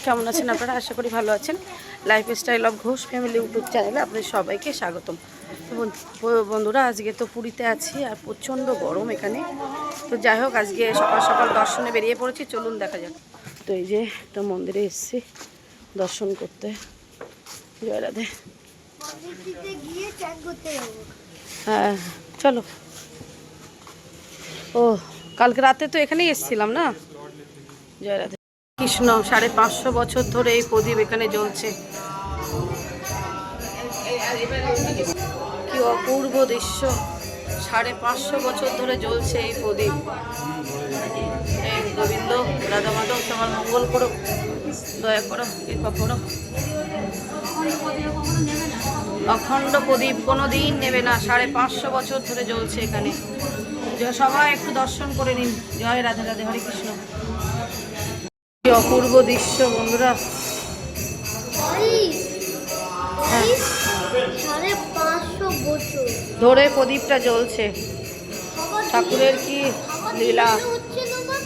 কেমন আছেন আপনারা? আশা করি ভালো আছেন। Lifestyle of Ghosh family YouTube চ্যানেলে আপনাদের সবাইকে স্বাগতম। তো বন্ধুরা, আজকে তো পুরীতে আছি আর প্রচণ্ড গরম এখানে। তো যাই হোক, আজকে সকাল সকাল দর্শনে বেরিয়ে পড়েছি, চলুন দেখা যাক। তো এই যে একটা মন্দিরে এসেছি দর্শন করতে। জয় রাধে। হ্যাঁ চলো। ও কালকে রাতে তো এখানেই এসেছিলাম না। জয় রাধে কৃষ্ণ। 550 বছর ধরে এই প্রদীপ এখানে জ্বলছে। কি অপূর্ব দৃশ্য! 550 বছর ধরে জ্বলছে এই প্রদীপ। এই গোবিন্দ রাধা মাধব সবার মঙ্গল করো, দয়া করো, কৃপা করো। অখণ্ড প্রদীপ কোনো দিন নেবে না, 550 বছর ধরে জ্বলছে এখানে। সবাই একটু দর্শন করে নিন। জয় রাধে রাধে, হরে কৃষ্ণ। কি অপূর্ব দৃশ্য বন্ধুরা! ধরে প্রদীপটা জ্বলছে। ঠাকুরের কি লীলা!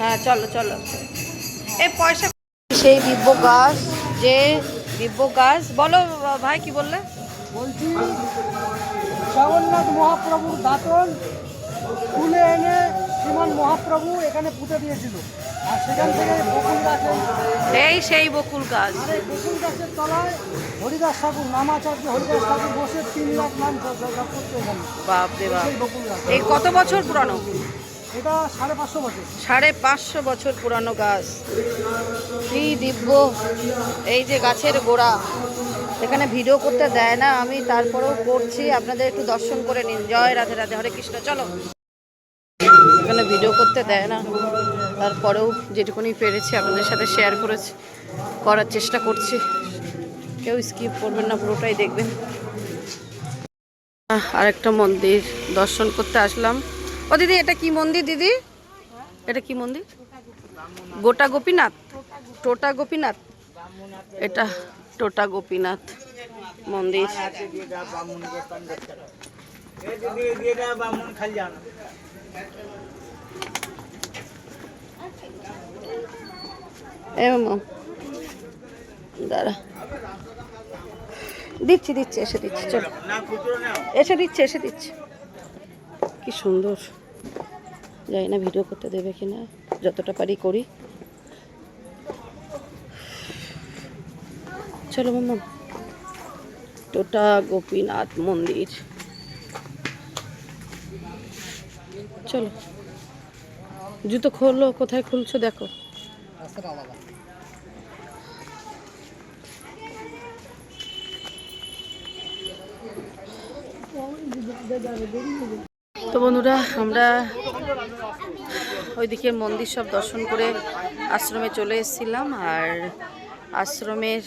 হ্যাঁ চলো চলো। এই পয়সা সেই দিব্য গাছ, যে দিব্য গাছ। বলো ভাই, কি বললে? বলছি জগন্নাথ মহাপ্রভুর দাঁতন তুলে এনে শ্রীমান মহাপ্রভু এখানে পুঁতে দিয়েছিল, আর সেখান থেকে বকুল গাছে, এই সেই বকুল গাছ। আর এই বকুল গাছের তলায় হরিদাস ঠাকুর, নামাচার্য হরিদাস ঠাকুর বসে 3 লাখ নাম জপ করতে এখানে। বাপ রে বাপ! সেই বকুল গাছ। এই কত বছর পুরানো? এটা 550 বছর। 550 বছর পুরানো গাছ। কি দিব্য! এই যে গাছের গোড়া। এখানে ভিডিও করতে দেয় না, আমি তারপরেও করছি, আপনাদের একটু দর্শন করে নিন। জয় রাধে রাধে, হরে কৃষ্ণ। চলো। এখানে ভিডিও করতে দেয় না, তারপরেও যেটুকুনি পেরেছি আপনাদের সাথে শেয়ার করার চেষ্টা করছি। কেউ স্কিপ করবেন না, পুরোটাই দেখবেন। আরেকটা মন্দির দর্শন করতে আসলাম। ও দিদি, এটা কি মন্দির দিদি? এটা কি মন্দির? গোটা গোপীনাথ, টোটা গোপীনাথ। এটা টোটা গোপীনাথ মন্দির। দাঁড়া, দিচ্ছি দিচ্ছি, এসে দিচ্ছি। চলো, এসে দিচ্ছি। কি সুন্দর! জানি না ভিডিও করতে দেবে কিনা, যতটা পারি করি। চলো মাম্মা। টোটা গোপীনাথ মন্দির। চলো, জুতো খোলো। কোথায় খুলছো দেখো। তো বন্ধুরা, আমরা ওইদিকে মন্দির সব দর্শন করে আশ্রমে চলে এসেছিলাম। আর আশ্রমের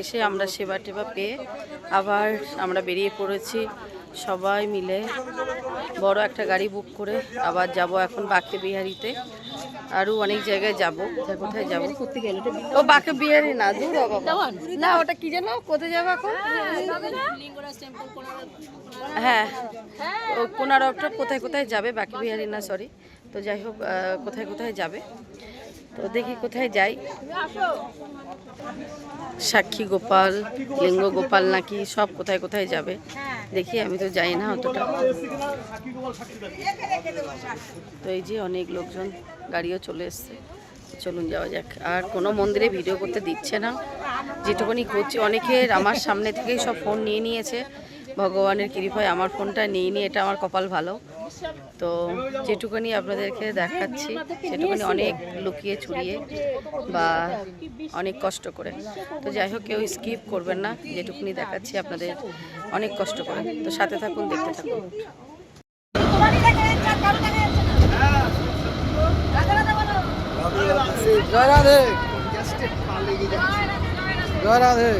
এসে আমরা সেবা টেবা পেয়ে আবার আমরা বেরিয়ে পড়েছি সবাই মিলে। বড় একটা গাড়ি বুক করে আবার যাব এখন বাঁকে বিহারিতে। আরও অনেক জায়গায় যাব। কোথায় যাব? ও বাঁকে বিহারি না, দূর না, ওটা কি যেন, কোথায় যাবো এখন? হ্যাঁ, ও কোনারকটা কোথায় কোথায় যাবে, বাঁকে বিহারি না, সরি। তো যাই হোক, কোথায় কোথায় যাবে, তো দেখি কোথায় যাই। সাক্ষী গোপাল, লিঙ্গ গোপাল নাকি সব কোথায় কোথায় যাবে দেখি, আমি তো যাই না অতটা। তো এই যে অনেক লোকজন, গাড়িও চলে এসছে, চলুন যাওয়া যাক। আর কোনো মন্দিরে ভিডিও করতে দিচ্ছে না, যেটুকুনি করছি। অনেকের আমার সামনে থেকেই সব ফোন নিয়ে নিয়েছে, ভগবানের কৃপায় আমার ফোনটা নিয়ে নিয়ে, এটা আমার কপাল ভালো। তো যেটুকুনি আপনাদেরকে দেখাচ্ছি সেটুকুনি অনেক লুকিয়ে ছুড়িয়ে বা অনেক কষ্ট করে। তো যাই হোক, কেউ স্কিপ করবেন না, যেটুকুনি দেখাচ্ছি আপনাদের অনেক কষ্ট করে। তো সাথে থাকুন, দেখতে থাকুন। জয় রাধে, জয় রাধে।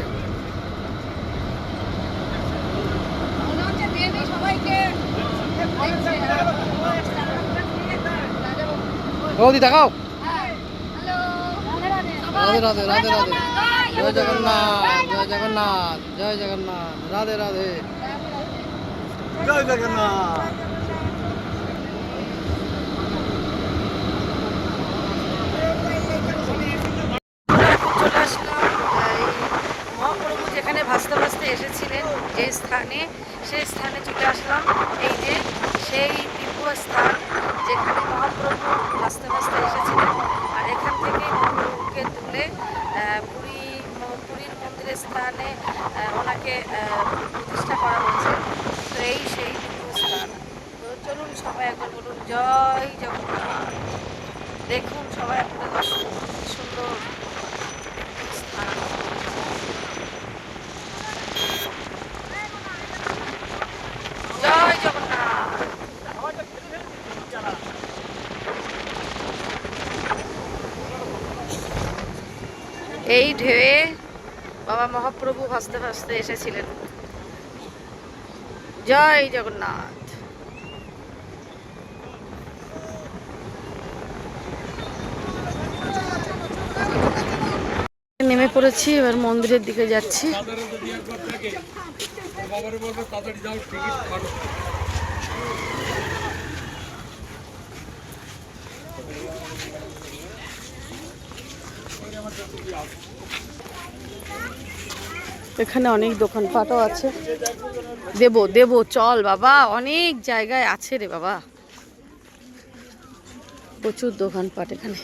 বৌদি দেখাও। রাধে রাধে, রাধে রাধে। জয় জগন্নাথ, জয় জগন্নাথ, জয় জগন্নাথ। রাধে রাধে, জয় জগন্নাথ। চলে আসলাম পুরীর মন্দিরের স্থানে ওনাকে প্রতিষ্ঠা করা হয়েছে। তো এই সেই স্থান। তো চলুন সবাই একবার বলুন জয় জগন্নাথ। দেখুন সবাই আপনাদের দর্শন সুন্দর স্থান। জয় জগন্নাথ। এই ঢেউয়ে বাবা মহাপ্রভু ভাসতে ভাসতে এসেছিলেন। জয় জগন্নাথ। নেমে পড়েছি, এবার মন্দিরের দিকে যাচ্ছি। এখানে অনেক দোকানপাটও আছে। দেবো দেবো চল বাবা, অনেক জায়গায় আছে রে বাবা, প্রচুর দোকানপাট এখানে।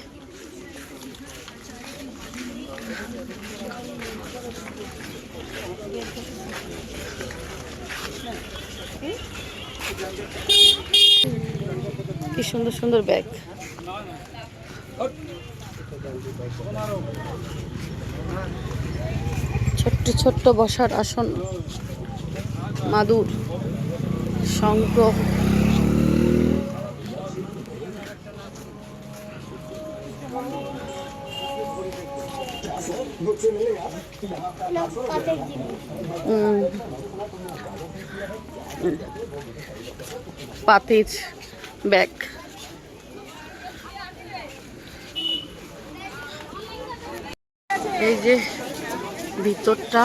কি সুন্দর সুন্দর ব্যাগ। ছোট্ট ছোট্ট বসার আসন, মাদুর, শঙ্খ, পাতির ব্যাগ। এই যে ভিতরটা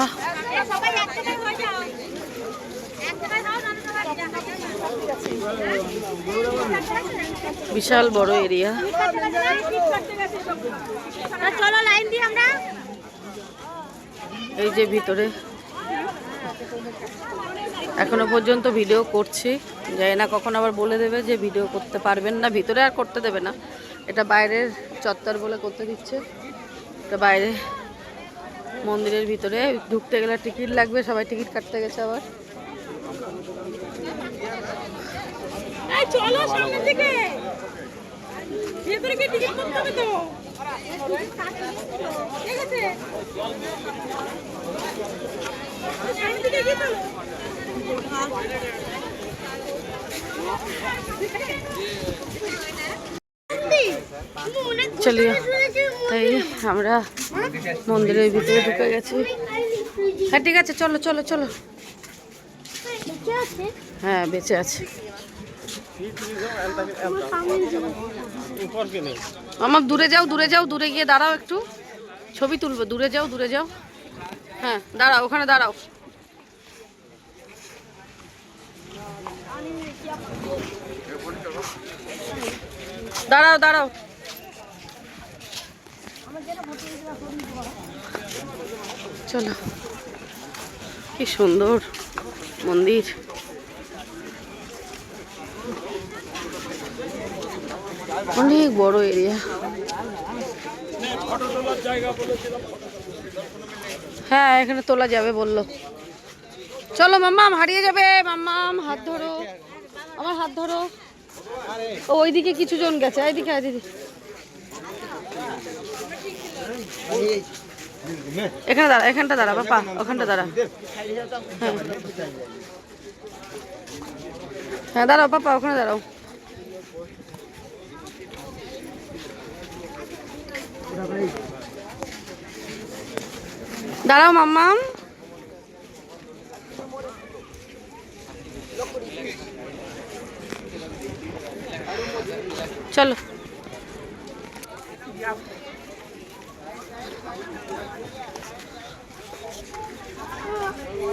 বিশাল বড় এরিয়া। এই যে ভিতরে এখনো পর্যন্ত ভিডিও করছি, জানি না কখন আবার বলে দেবে যে ভিডিও করতে পারবেন না। ভিতরে আর করতে দেবে না, এটা বাইরের চত্বর বলে করতে দিচ্ছে। এটা বাইরে মন্দিরের ভিতরে ঢুকতে গেলে টিকিট লাগবে, সবাই টিকিট কাটতে গেছে আবার। চলো সামনে থেকে, ভেতরে কি টিকিট করতে হবে তো? ঠিক আছে, সামনে থেকে কি চলো। চলিয়ে তাই আমরা মন্দিরের ভিতরে ঢুকে গেছি। হ্যাঁ ঠিক আছে, চলো চলো চলো। হ্যাঁ বেঁচে আছে। আমার দূরে যাও, দূরে যাও, দূরে গিয়ে দাঁড়াও, একটু ছবি তুলবো। দূরে যাও, দূরে যাও। হ্যাঁ দাঁড়াও, ওখানে দাঁড়াও। দাঁড়াও দাঁড়াও। চলো, কি সুন্দর মন্দির। অনেক বড় এরিয়া। হ্যাঁ এখানে তোলা যাবে বললো। চলো মাম্মাম, হারিয়ে যাবে। মাম্মাম হাত ধরো, আমার হাত ধরো। ও ওইদিকে কিছু জন গেছে, এইদিকে আয় দিদি। এখানে দাঁড়া, এখানটা দাঁড়া বাপা, ওখানটা দাঁড়া। হ্যাঁ হ্যাঁ দাঁড়াও পাপা, ওখানে দাঁড়াও। দাঁড়াও মাম্মাম। চলো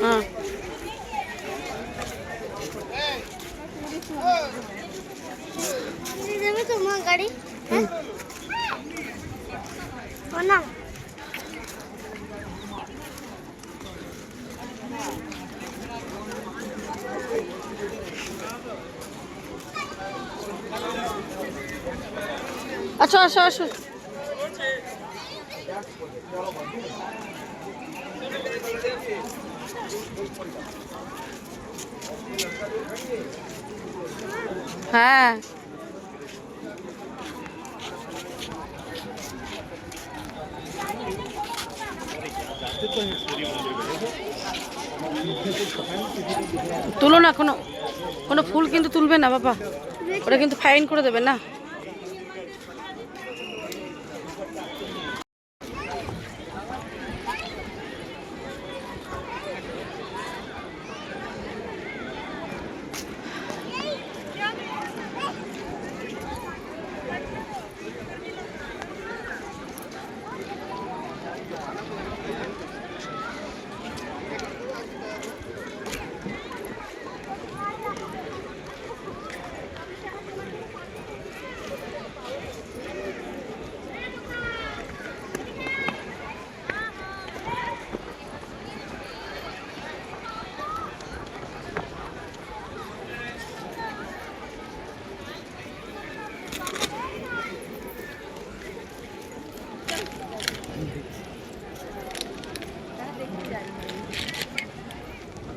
হ্যাঁ তোমার গাড়ি না। আসো আসো আসো। হ্যাঁ তুলো না, কোনো কোনো ফুল কিন্তু তুলবে না বাবা, ওটা কিন্তু ফাইন করে দেবে না।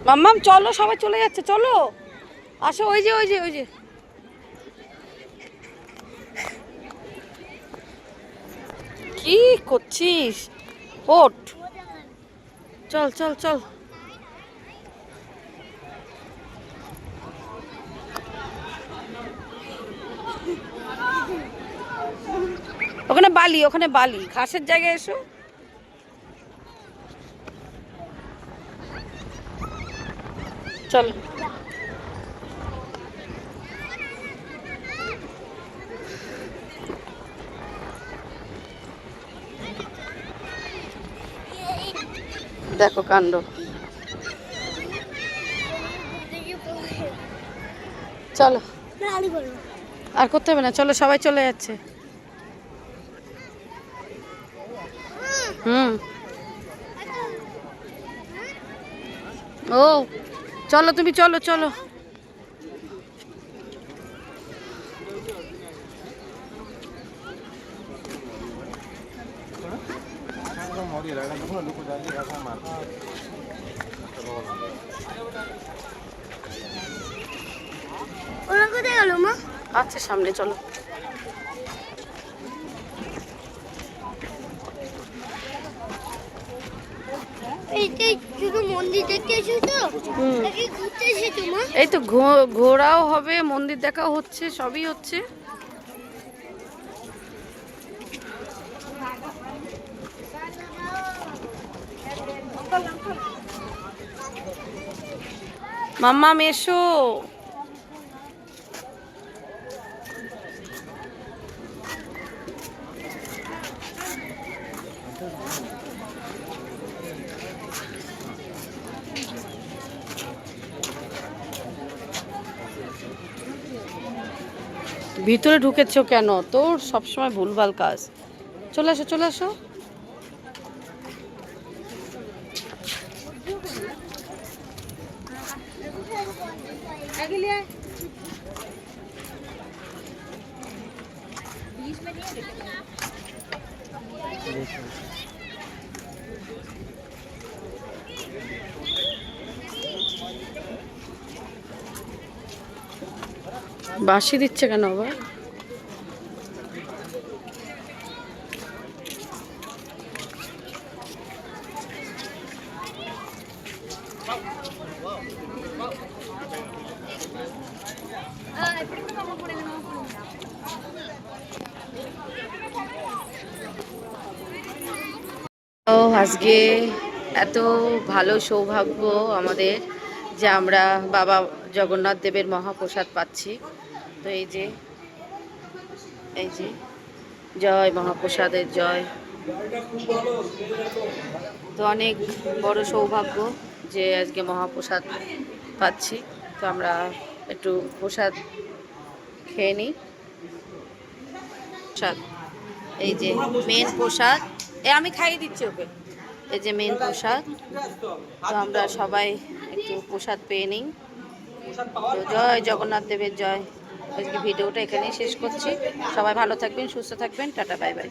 মাম্মাম চলো, সবাই চলে যাচ্ছে, চলো আসো, ওই যে ওই যে ওই যে কি করছিস, ওঠ, চল চল চল। ওখানে বালি, ওখানে বালি, ঘাসের জায়গায় এসো। চল দেখো কাণ্ড, চলো আর করতে হবে না, চলো সবাই চলে যাচ্ছে। হুম ও চলো, তুমি চলো চলো। ওরা কোথায় গেল মা? আচ্ছা সামনে চলো। এইটাই শুধু মন্দির দেখতে এসেছো? নাকি ঘুরতে এসেছো মা? এই তো ঘোরাও হবে, মন্দির দেখাও হচ্ছে, সবই হচ্ছে। মাম্মাম এসো। ভিতরে ঢুকেছো কেন? তোর সবসময় ভুলভাল কাজ। চলে আসো চলে আসো। বাঁশি দিচ্ছে কেন আবার? ও আজকে এত ভালো সৌভাগ্য আমাদের যে আমরা বাবা জগন্নাথ দেবের মহাপ্রসাদ পাচ্ছি। তো এই যে জয় মহাপ্রসাদের জয়। তো অনেক বড় সৌভাগ্য যে আজকে মহাপ্রসাদ পাচ্ছি। তো আমরা একটু প্রসাদ খেয়ে নিই। প্রসাদ, এই যে মেন প্রসাদ, আমি খাইয়ে দিচ্ছি ওকে। এই যে মেন প্রসাদ, তো আমরা সবাই একটু প্রসাদ পেয়ে নিই। তো জয় জগন্নাথ দেবের জয়। আজকে ভিডিওটা এখানেই শেষ করছি। সবাই ভালো থাকবেন, সুস্থ থাকবেন, টাটা বাই বাই।